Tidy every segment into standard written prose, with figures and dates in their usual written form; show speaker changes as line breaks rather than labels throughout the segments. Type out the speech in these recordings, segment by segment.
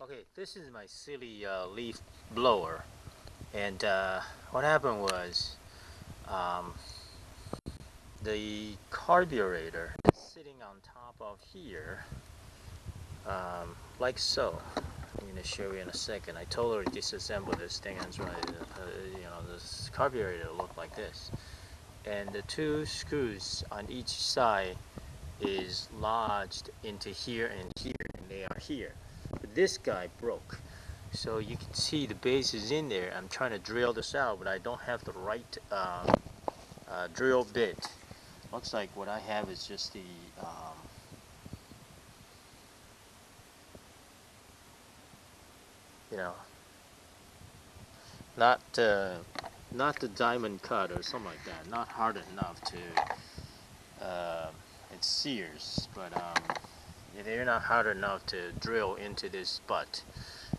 Okay, this is my silly leaf blower, and what happened was um, the carburetor is sitting on top of here, like so. I'm going to show you in a second. I totally disassembled this thing, and this carburetor looked like this, and the two screws on each side is lodged into here and here, and they are here. But this guy broke. So you can see the base is in there. I'm trying to drill this out, but I don't have the right drill bit. Looks like what I have is just the you know, not not the diamond cut or something like that. Not hard enough to it sears, but they're not hard enough to drill into this butt,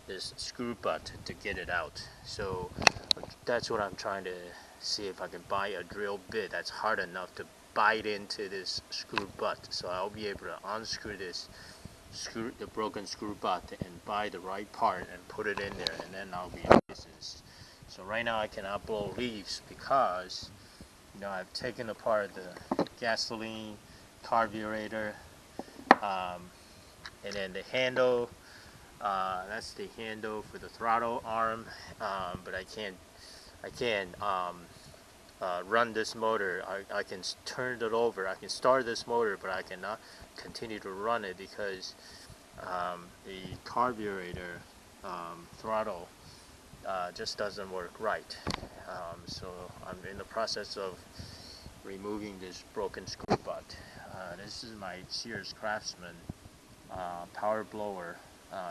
this screw butt, to get it out. So that's what I'm trying to see if I can buy a drill bit that's hard enough to bite into this screw butt. So I'll be able to unscrew the broken screw butt and buy the right part and put it in there, and then I'll be in business. So right now I cannot blow leaves because I've taken apart the gasoline carburetor, and then the handle. That's the handle for the throttle arm, but I can't run this motor. I can turn it over. I can start this motor, but I cannot continue to run it because the carburetor throttle just doesn't work right. So I'm in the process of removing this broken screw butt. This is my Sears Craftsman power blower,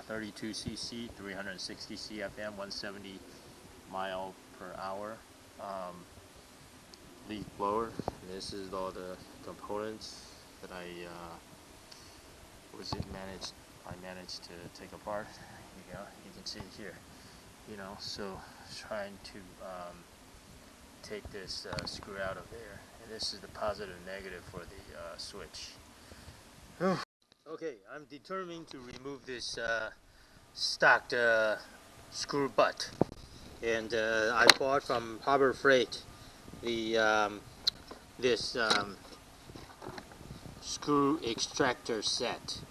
32cc, 360 CFM, 170 mile per hour leaf blower. This is all the components that I managed to take apart. You can see it here. So trying to take this screw out of there, and this is the positive and negative for the switch. Okay, I'm determined to remove this stocked screw butt, and I bought from Harbor Freight this screw extractor set,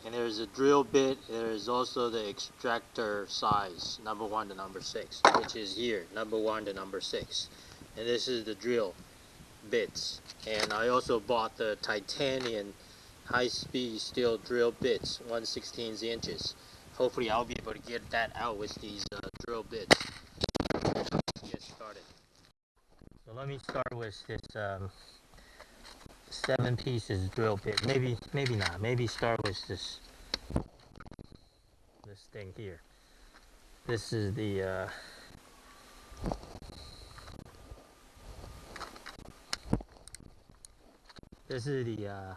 and there's a drill bit. There is also the extractor size, number 1 to number 6, which is here, number 1 to number 6, and this is the drill bits. And I also bought the titanium high-speed steel drill bits, 1/16 inches. Hopefully I'll be able to get that out with these drill bits. Let's get started. So let me start with this 7 pieces drill bit. Maybe not. Maybe start with this thing here. This is the this is the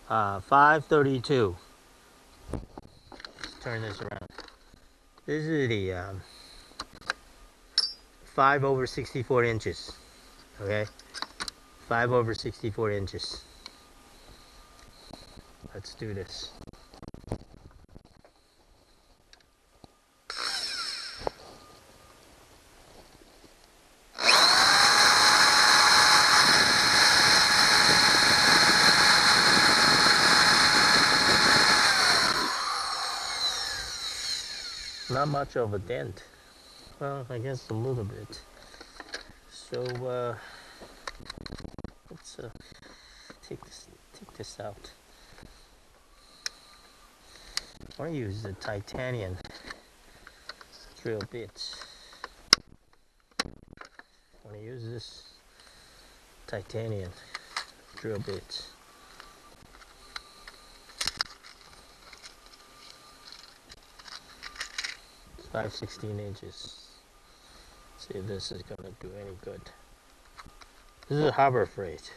532. Let's turn this around. This is the 5/64 inches. Okay, 5/64 inches. Let's do this. Not much of a dent. Well, I guess a little bit. So let's take this out. I want to use the titanium drill bits. I want to use this titanium drill bits. It's 5/16 inches. See if this is gonna do any good. This is a Harbor Freight.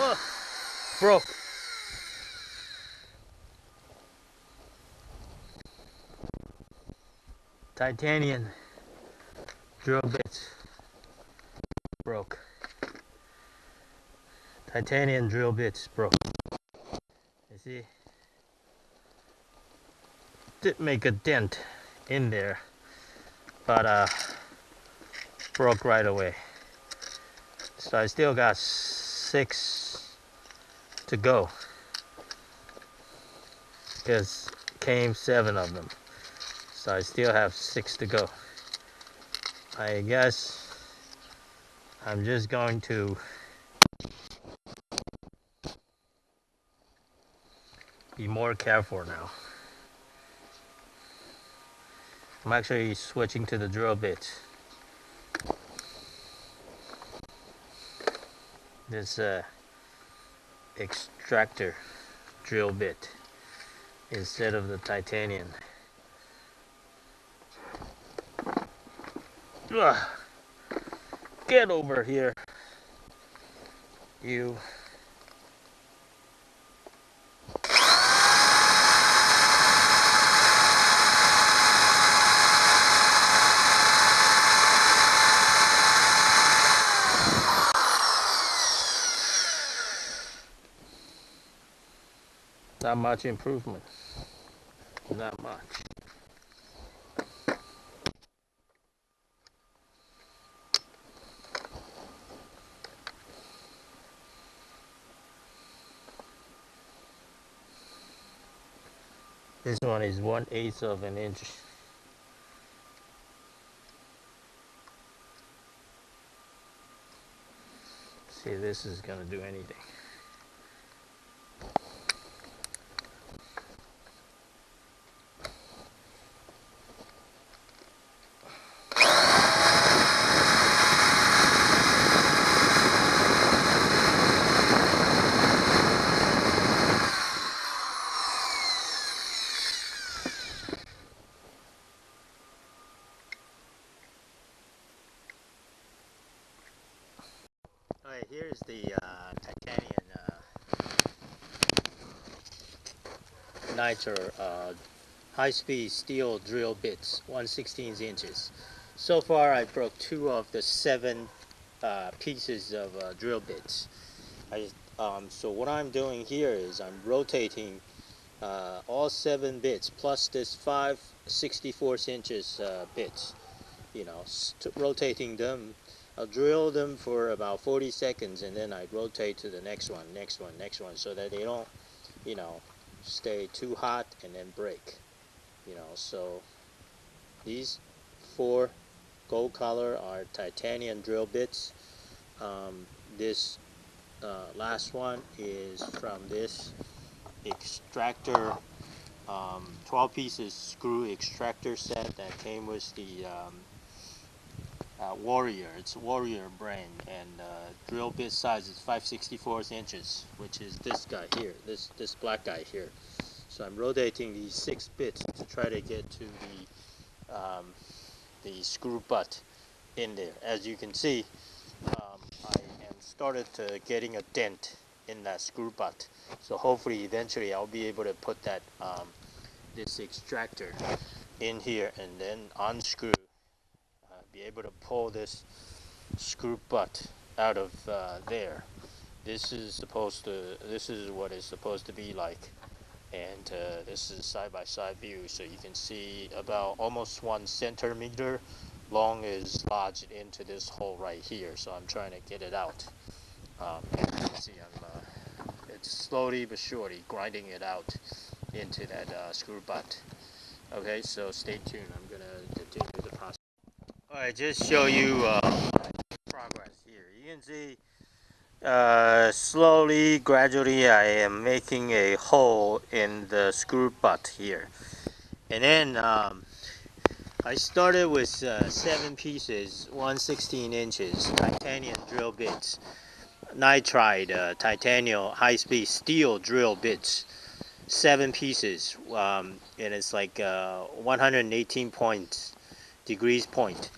Oh, broke. titanium drill bits broke. Titanium drill bits broke. You see? Did make a dent in there, but broke right away. So I still got 6 to go, because came 7 of them. So I still have 6 to go. I guess I'm just going to be more careful now. I'm actually switching to the drill bit. This extractor drill bit instead of the titanium. Ugh. Get over here, you. Not much improvement. Not much. This one is 1/8 of an inch. See, this is gonna do anything. Alright, here's the titanium nitro high-speed steel drill bits, 1/16 inches. So far I broke 2 of the 7 pieces of drill bits. So what I'm doing here is I'm rotating all 7 bits plus this 5 64 inches bits, you know, rotating them. I'll drill them for about 40 seconds and then I rotate to the next one, next one, next one, so that they don't, you know, stay too hot and then break, you know. So these 4 gold color are titanium drill bits. This last one is from this extractor 12 pieces screw extractor set that came with the Warrior. It's a Warrior brand, and drill bit size is 5/64 inches, which is this guy here, this black guy here. So I'm rotating these 6 bits to try to get to the screw butt in there. As you can see, I am started to getting a dent in that screw butt. So hopefully, eventually, I'll be able to put that this extractor in here and then unscrew. Be able to pull this screw butt out of there. This is what it's supposed to be like, and this is side-by-side view, so you can see about almost 1 centimeter long is lodged into this hole right here. So I'm trying to get it out. You can see it's slowly but surely grinding it out into that screw butt. Okay, so stay tuned. I'm gonna continue the process. Alright, just show you progress here. You can see slowly, gradually, I am making a hole in the screw butt here. And then I started with 7 pieces, 1/16 inches, titanium drill bits, nitride titanium high-speed steel drill bits, 7 pieces, and it's like 118 degrees point.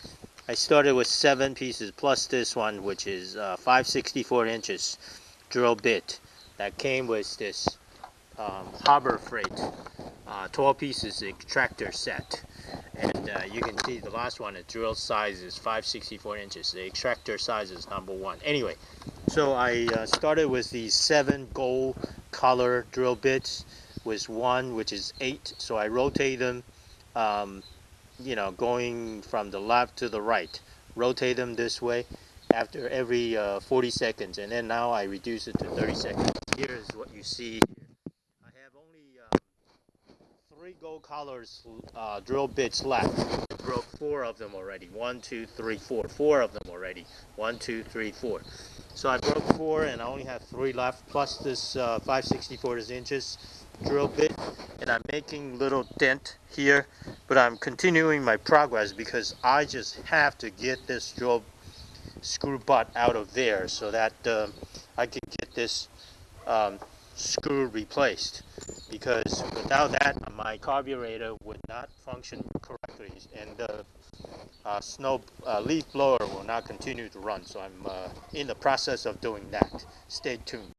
I started with 7 pieces plus this one, which is 5/64 inches drill bit that came with this Harbor Freight 12 pieces extractor set. And you can see the last one, the drill size is 564 inches. The extractor size is number 1. Anyway, so I started with these 7 gold color drill bits with one which is 8. So I rotate them, you know, going from the left to the right. Rotate them this way after every 40 seconds. And then now I reduce it to 30 seconds. Here is what you see here. I have only 3 gold colors drill bits left. I broke 4 of them already. 1, 2, 3, 4. 4 of them already. 1, 2, 3, 4. So I broke 4 and I only have 3 left, plus this 564 inches drill bit. And I'm making little dent here, but I'm continuing my progress because I just have to get this drill screw butt out of there so that I can get this screw replaced, because without that my carburetor would not function correctly and the leaf blower will not continue to run. So I'm in the process of doing that. Stay tuned.